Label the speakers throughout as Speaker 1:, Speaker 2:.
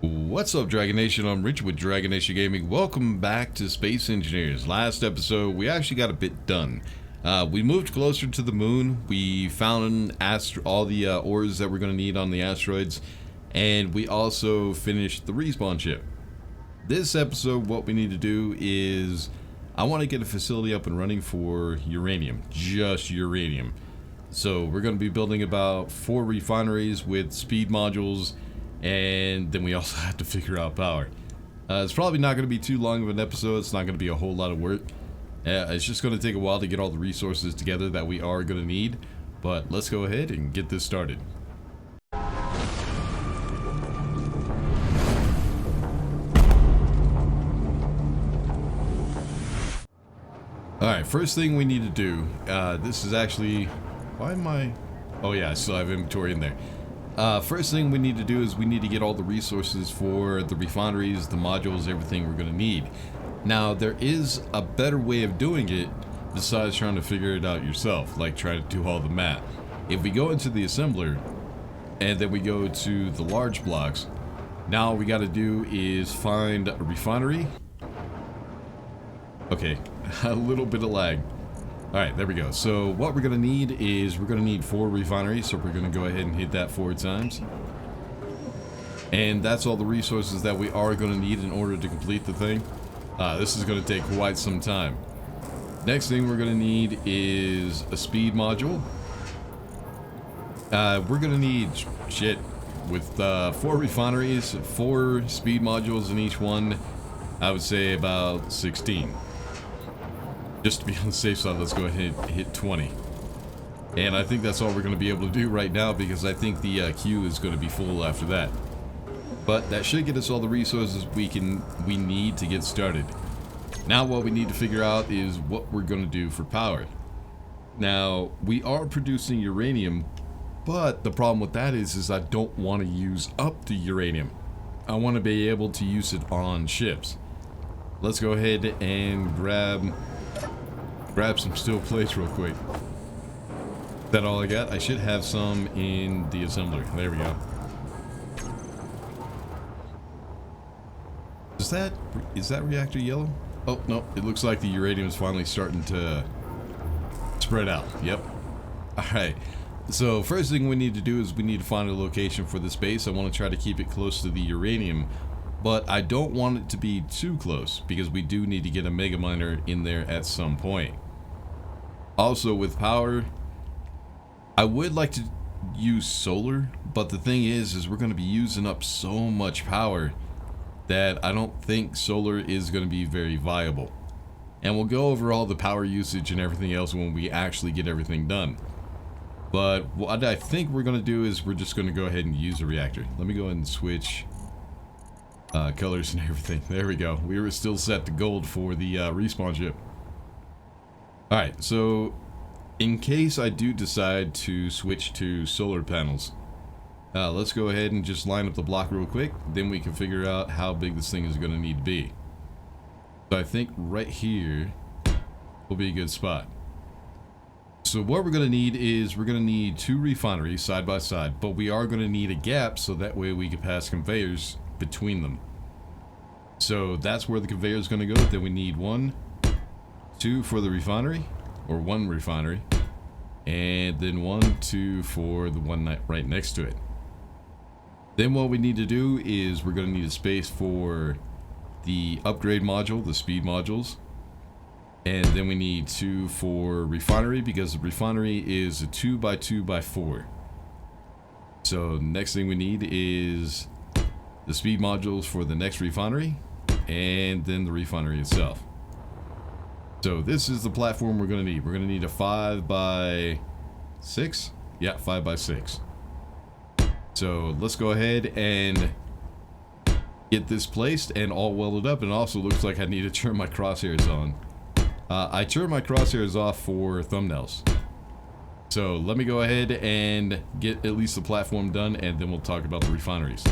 Speaker 1: What's up, Dragon Nation? I'm Rich with Dragon Nation Gaming. Welcome back to Space Engineers. Last episode, we actually got a bit done. We moved closer to the moon. We found all the ores that we're going to need on the asteroids. And we also finished the respawn ship. This episode, what we need to do is... I want to get a facility up and running for uranium. Just uranium. So we're going to be building about 4 refineries with speed modules. And then we also have to figure out power. It's probably not going to be too long of an episode. It's not going to be a whole lot of work. It's just going to take a while to get all the resources together that we are going to need. But let's go ahead and get this started. Alright, first thing we need to do. This is actually... Why am I... Oh yeah, I still have inventory in there. First thing we need to do is we need to get all the resources for the refineries, the modules, everything we're going to need. Now, there is a better way of doing it besides trying to figure it out yourself, like trying to do all the math. If we go into the assembler and then we go to the large blocks, now all we got to do is find a refinery. Okay, a little bit of lag. Alright, there we go. So what we're going to need is we're going to need 4 refineries. So we're going to go ahead and hit that 4 times. And that's all the resources that we are going to need in order to complete the thing. This is going to take quite some time. Next thing we're going to need is a speed module. We're going to need, with 4 refineries, 4 speed modules in each one, I would say about 16. Just to be on the safe side, let's go ahead and hit 20. And I think that's all we're going to be able to do right now because I think the queue is going to be full after that. But that should get us all the resources we need to get started. Now what we need to figure out is what we're going to do for power. Now, we are producing uranium, but the problem with that is I don't want to use up the uranium. I want to be able to use it on ships. Let's go ahead and grab some steel plates real quick. Is that all I got? I should have some in the assembler. There we go. Is that reactor yellow? Oh, no. It looks like the uranium is finally starting to spread out. Yep. Alright. So first thing we need to do is we need to find a location for this base. I want to try to keep it close to the uranium. But I don't want it to be too close because we do need to get a mega miner in there at some point. Also with power, I would like to use solar, but the thing is we're going to be using up so much power that I don't think solar is going to be very viable. And we'll go over all the power usage and everything else when we actually get everything done. But what I think we're going to do is we're just going to go ahead and use a reactor. Let me go ahead and switch colors and everything. There we go. We were still set to gold for the respawn ship. Alright, so in case I do decide to switch to solar panels, let's go ahead and just line up the block real quick. Then we can figure out how big this thing is going to need to be. So I think right here will be a good spot. So what we're going to need is we're going to need 2 refineries side by side, but we are going to need a gap so that way we can pass conveyors between them. So that's where the conveyor is going to go. Then we need 1, 2 for the refinery, or 1 refinery, and then 1, 2 for the one right next to it. Then what we need to do is we're going to need a space for the upgrade module, the speed modules, and then we need 2 for refinery because the refinery is a 2x2x4. So next thing we need is the speed modules for the next refinery, and then the refinery itself. So this is the platform we're going to need. We're going to need a 5x6. Yeah, 5x6. So let's go ahead and get this placed and all welded up. And also looks like I need to turn my crosshairs on. I turned my crosshairs off for thumbnails. So let me go ahead and get at least the platform done, and then we'll talk about the refineries.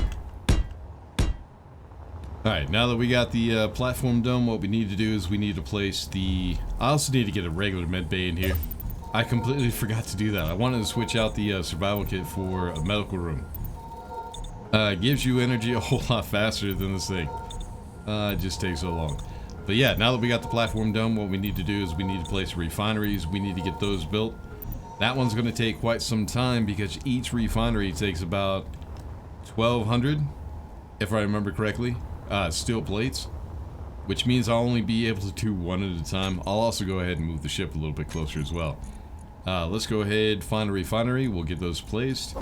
Speaker 1: Alright, now that we got the platform done, what we need to do is we need to place the... I also need to get a regular med bay in here. I completely forgot to do that. I wanted to switch out the survival kit for a medical room. Gives you energy a whole lot faster than this thing. It just takes so long. But yeah, now that we got the platform done, what we need to do is we need to place refineries. We need to get those built. That one's going to take quite some time because each refinery takes about 1,200, if I remember correctly, steel plates, which means I'll only be able to do one at a time. I'll also go ahead and move the ship a little bit closer as well. Let's go ahead, find a refinery. We'll get those placed.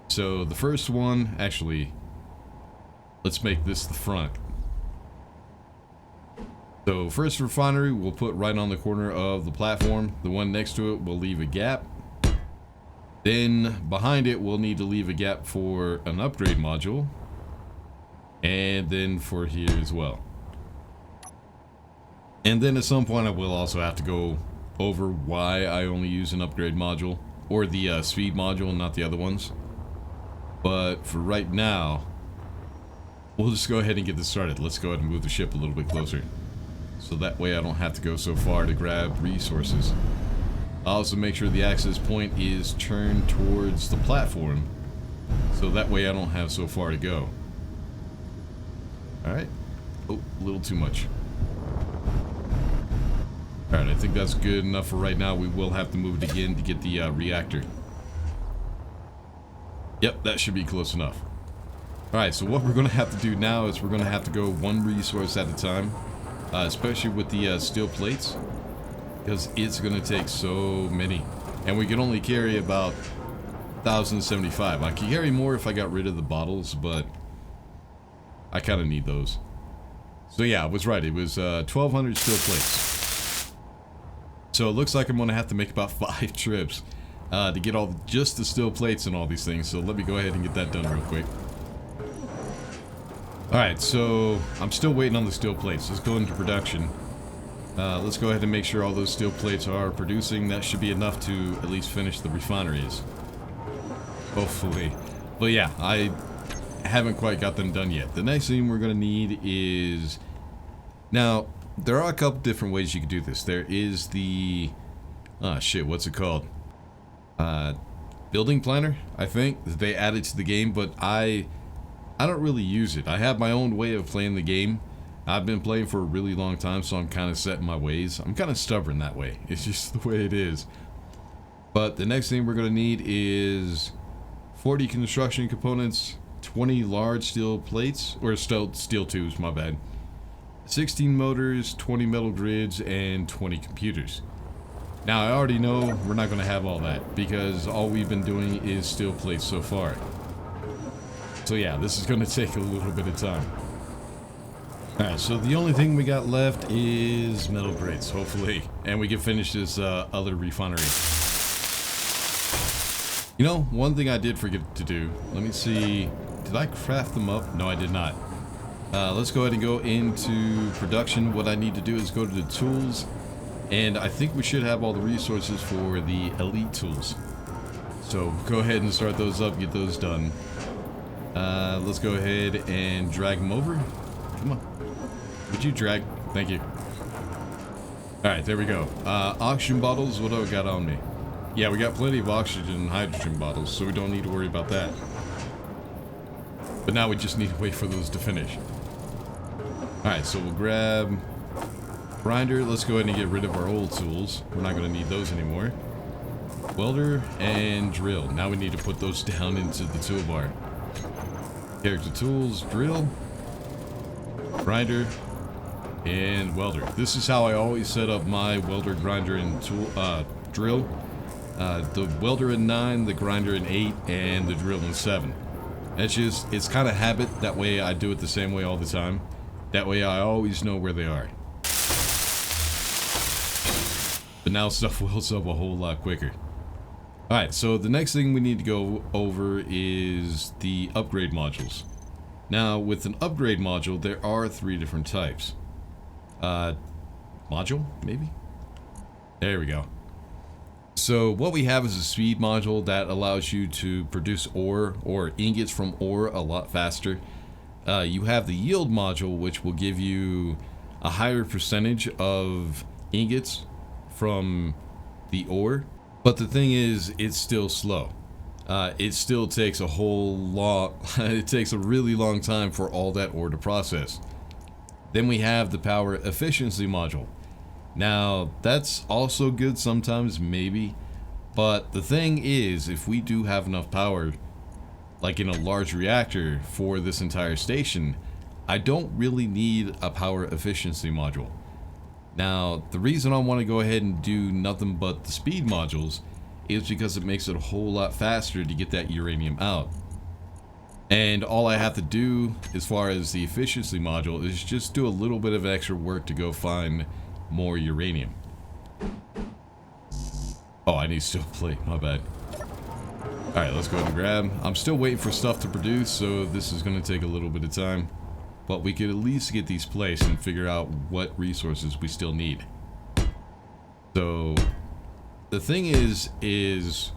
Speaker 1: So the first one, actually, let's make this the front. So first refinery we'll put right on the corner of the platform. The one next to it we'll leave a gap. Then behind it we'll need to leave a gap for an upgrade module. And then for here as well. And then at some point I will also have to go over why I only use an upgrade module. Or the speed module and not the other ones. But for right now, we'll just go ahead and get this started. Let's go ahead and move the ship a little bit closer. So that way I don't have to go so far to grab resources. I'll also make sure the access point is turned towards the platform. So that way I don't have so far to go. Alright. Oh, a little too much. Alright, I think that's good enough for right now. We will have to move it again to get the reactor. Yep, that should be close enough. Alright, so what we're going to have to do now is we're going to have to go one resource at a time. Especially with the steel plates, because it's going to take so many, and we can only carry about 1,075. I could carry more if I got rid of the bottles, but I kind of need those. So yeah, I was right, it was 1,200 steel plates. So it looks like I'm going to have to make about 5 trips to get just the steel plates and all these things. So let me go ahead and get that done real quick. Alright, so I'm still waiting on the steel plates. Let's go into production. Let's go ahead and make sure all those steel plates are producing. That should be enough to at least finish the refineries. Hopefully. But yeah, I haven't quite got them done yet. The next thing we're going to need is... Now, there are a couple different ways you can do this. There is the... Oh shit, what's it called? Building planner, I think. They added to the game, but I don't really use it. I have my own way of playing the game. I've been playing for a really long time, so I'm kind of set in my ways. I'm kind of stubborn that way. It's just the way it is. But the next thing we're going to need is 40 construction components, 20 large steel plates, or steel tubes, my bad. 16 motors, 20 metal grids, and 20 computers. Now, I already know we're not going to have all that, because all we've been doing is steel plates so far. So yeah, this is going to take a little bit of time. Alright, so the only thing we got left is metal grids, hopefully. And we can finish this other refinery. You know, one thing I did forget to do. Let me see. Did I craft them up? No, I did not. Let's go ahead and go into production. What I need to do is go to the tools. And I think we should have all the resources for the elite tools. So go ahead and start those up, get those done. Let's go ahead and drag them over. Come on. Would you drag? Thank you. Alright, there we go. Oxygen bottles, what do I got on me? Yeah, we got plenty of oxygen and hydrogen bottles, so we don't need to worry about that. But now we just need to wait for those to finish. Alright, so we'll grab grinder. Let's go ahead and get rid of our old tools. We're not going to need those anymore. Welder and drill. Now we need to put those down into the toolbar. Character tools, drill, grinder, and welder. This is how I always set up my welder, grinder, and drill. The welder in 9, the grinder in 8, and the drill in 7. It's kind of habit. That way I do it the same way all the time. That way I always know where they are. But now stuff welds up a whole lot quicker. Alright, so the next thing we need to go over is the upgrade modules. Now, with an upgrade module, there are 3 different types. Module, maybe? There we go. So what we have is a speed module that allows you to produce ore or ingots from ore a lot faster. You have the yield module, which will give you a higher percentage of ingots from the ore. But the thing is, it's still slow. it still takes a whole lot. It takes a really long time for all that ore to process. Then we have the power efficiency module. Now, that's also good sometimes, maybe. But the thing is, if we do have enough power, like in a large reactor for this entire station, I don't really need a power efficiency module. Now, the reason I want to go ahead and do nothing but the speed modules is because it makes it a whole lot faster to get that uranium out. And all I have to do as far as the efficiency module is just do a little bit of extra work to go find more uranium. Oh, I need steel plate, my bad. Alright, let's go ahead and grab. I'm still waiting for stuff to produce, so this is going to take a little bit of time. But we could at least get these placed and figure out what resources we still need. So, the thing is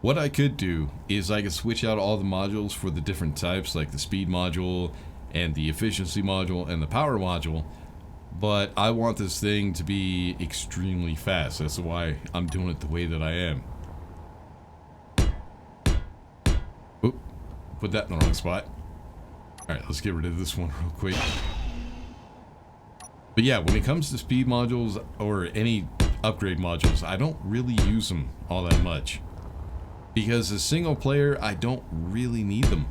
Speaker 1: what I could do is I could switch out all the modules for the different types, like the speed module and the efficiency module and the power module. But I want this thing to be extremely fast. That's why I'm doing it the way that I am. Oop, put that in the wrong spot. Alright, let's get rid of this one real quick. But yeah, when it comes to speed modules or any upgrade modules, I don't really use them all that much. Because as single player, I don't really need them.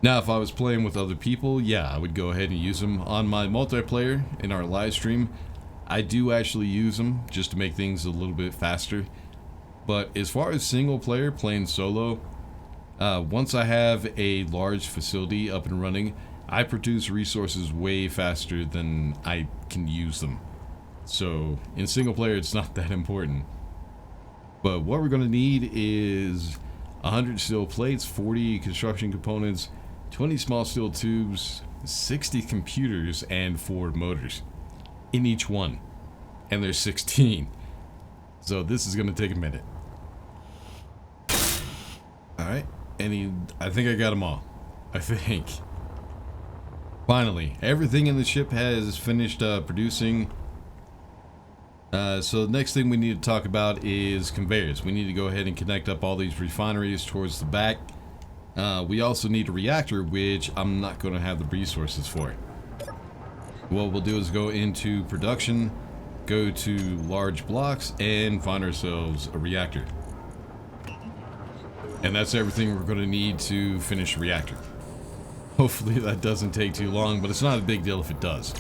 Speaker 1: Now, if I was playing with other people, yeah, I would go ahead and use them. On my multiplayer in our live stream, I do actually use them just to make things a little bit faster. But as far as single player playing solo, once I have a large facility up and running, I produce resources way faster than I can use them. So in single player, it's not that important. But what we're going to need is 100 steel plates, 40 construction components, 20 small steel tubes, 60 computers, and 4 motors in each one. And there's 16. So this is going to take a minute. Alright, I think I got them all. I think. Finally, everything in the ship has finished producing. So the next thing we need to talk about is conveyors. We need to go ahead and connect up all these refineries towards the back. We also need a reactor, which I'm not going to have the resources for. What we'll do is go into production, go to large blocks, and find ourselves a reactor. And that's everything we're going to need to finish a reactor. Hopefully that doesn't take too long, but it's not a big deal if it does.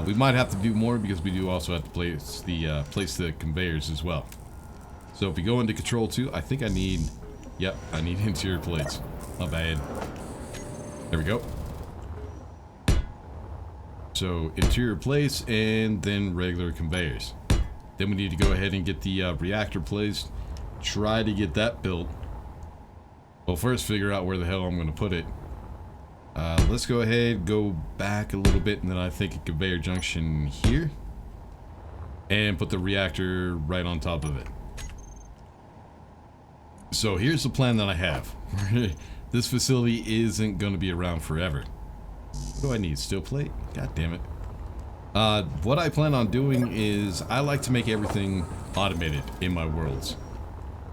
Speaker 1: We might have to do more because we do also have to place the conveyors as well. So if we go into control 2, I think I need, yep, I need interior plates. Not bad. There we go. So interior plates and then regular conveyors. Then we need to go ahead and get the reactor placed. Try to get that built. Well, first figure out where the hell I'm going to put it. Let's go ahead, go back a little bit, and then I think a conveyor junction here. And put the reactor right on top of it. So here's the plan that I have. This facility isn't going to be around forever. What do I need? Steel plate? God damn it. What I plan on doing is I like to make everything automated in my worlds.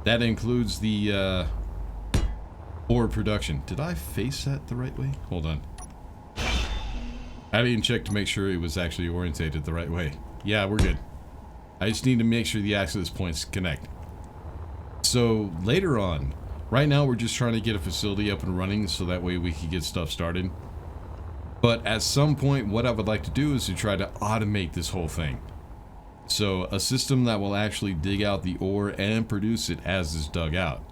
Speaker 1: That includes the ore production. Did I face that the right way? Hold on. I didn't check to make sure it was actually orientated the right way. Yeah, we're good. I just need to make sure the access points connect. So later on, right now we're just trying to get a facility up and running so that way we can get stuff started. But at some point, what I would like to do is to try to automate this whole thing. So a system that will actually dig out the ore and produce it as it's dug out.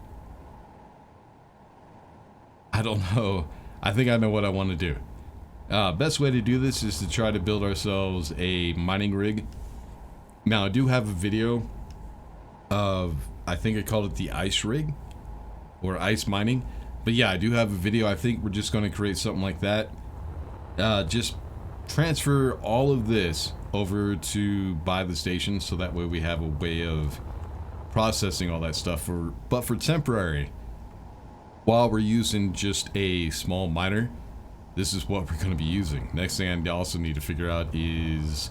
Speaker 1: I don't know. I think I know what I want to do. Best way to do this is to try to build ourselves a mining rig. Now I do have a video of, I think I called it the ice rig or ice mining. But yeah, I do have a video. I think we're just going to create something like that. Just transfer all of this over to buy the station so that way we have a way of processing all that stuff but for temporary. While we're using just a small miner, this is what we're going to be using. Next thing I also need to figure out is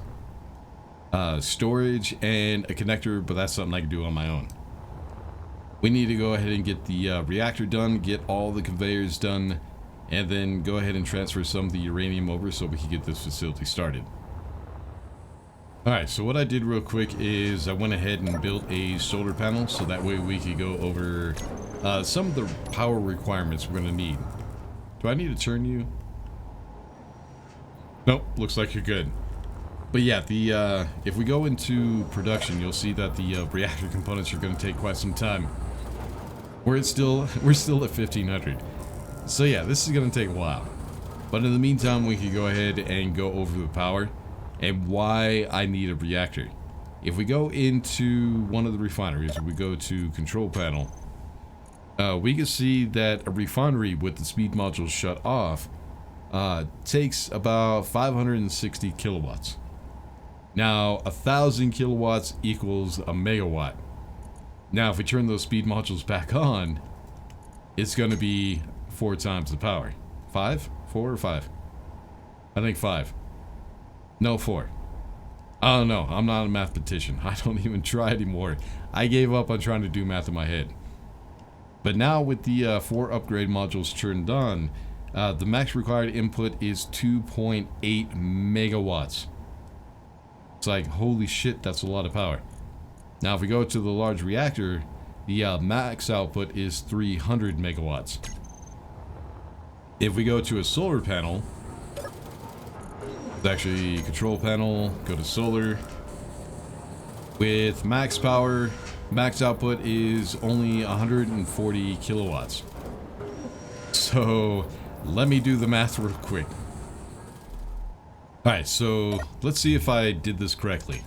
Speaker 1: storage and a connector, but that's something I can do on my own. We need to go ahead and get the reactor done, get all the conveyors done, and then go ahead and transfer some of the uranium over so we can get this facility started. Alright, so what I did real quick is I went ahead and built a solar panel so that way we could go over some of the power requirements we're going to need. Do I need to turn you? Nope, looks like you're good. But yeah, the if we go into production, you'll see that the reactor components are going to take quite some time. We're still at 1500. So yeah, this is going to take a while. But in the meantime, we could go ahead and go over the power and why I need a reactor. If we go into one of the refineries, we go to control panel, we can see that a refinery with the speed modules shut off takes about 560 kilowatts. Now, 1,000 kilowatts equals a megawatt. Now, if we turn those speed modules back on, it's going to be 4 times the power. 5? 4 or 5? I think 5. No, 4. I don't know. I'm not a mathematician. I don't even try anymore. I gave up on trying to do math in my head. But now with the 4 upgrade modules turned on, the max required input is 2.8 megawatts. It's like, holy shit, that's a lot of power. Now if we go to the large reactor, the max output is 300 megawatts. If we go to a solar panel, it's actually control panel, go to solar. With max power, max output is only 140 kilowatts. So let me do the math real quick. Alright, so let's see if I did this correctly.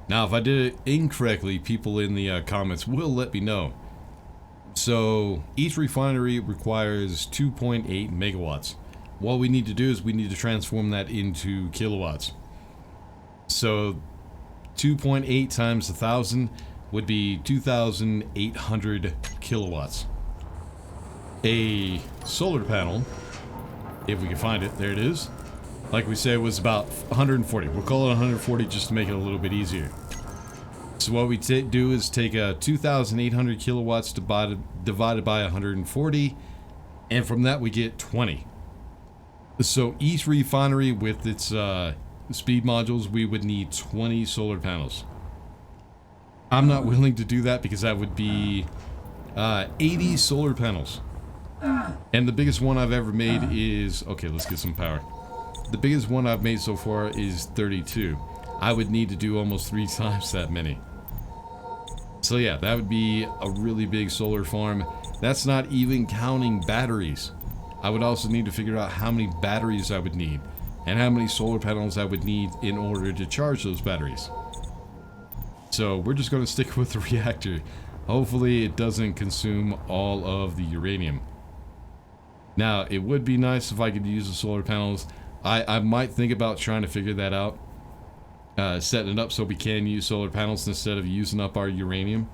Speaker 1: Now, if I did it incorrectly, people in the comments will let me know. So, each refinery requires 2.8 megawatts. What we need to do is we need to transform that into kilowatts. So, 2.8 times 1,000 would be 2,800 kilowatts. A solar panel, if we can find it, there it is. Like we said, it was about 140. We'll call it 140 just to make it a little bit easier. So what we do is take 2,800 kilowatts divided by 140, and from that we get 20. So each refinery with its speed modules, we would need 20 solar panels. I'm not willing to do that because that would be 80 solar panels. And the biggest one I've ever made is... Okay, let's get some power. The biggest one I've made so far is 32. I would need to do almost 3 times that many. So yeah, that would be a really big solar farm. That's not even counting batteries. I would also need to figure out how many batteries I would need and how many solar panels I would need in order to charge those batteries. So we're just going to stick with the reactor. Hopefully it doesn't consume all of the uranium. Now, it would be nice if I could use the solar panels. I might think about trying to figure that out. Setting it up so we can use solar panels instead of using up our uranium.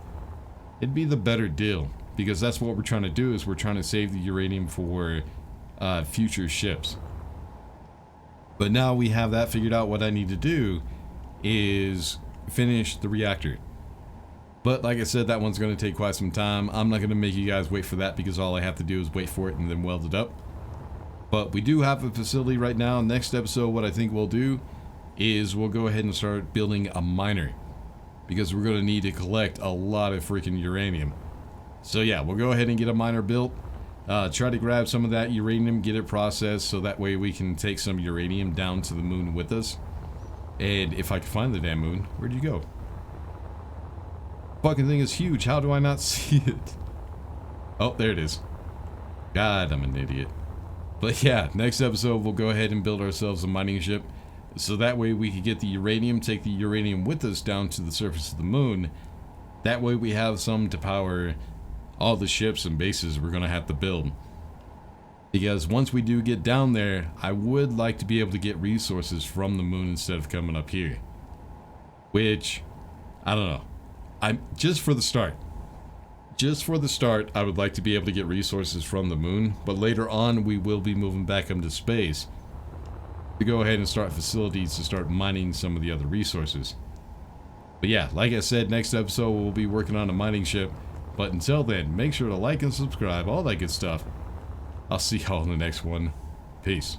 Speaker 1: It'd be the better deal. Because that's what we're trying to do, is we're trying to save the uranium for future ships. But now we have that figured out, what I need to do is finish the reactor. But like I said, that one's going to take quite some time. I'm not going to make you guys wait for that because all I have to do is wait for it and then weld it up. But we do have a facility right now. Next episode, what I think we'll do is we'll go ahead and start building a miner. Because we're going to need to collect a lot of freaking uranium. So yeah, we'll go ahead and get a miner built. Try to grab some of that uranium, get it processed so that way we can take some uranium down to the moon with us. And if I can find the damn moon, where'd you go? Fucking thing is huge. How do I not see it? Oh, there it is. God, I'm an idiot. But yeah, next episode we'll go ahead and build ourselves a mining ship. So that way we can get the uranium, take the uranium with us down to the surface of the moon. That way we have some to power all the ships and bases we're going to have to build. Because once we do get down there, I would like to be able to get resources from the moon instead of coming up here. Which, I don't know. Just for the start, I would like to be able to get resources from the moon, but later on we will be moving back into space to go ahead and start facilities to start mining some of the other resources. But yeah, like I said, next episode we'll be working on a mining ship But until then, make sure to like and subscribe, all that good stuff. I'll see y'all in the next one. Peace.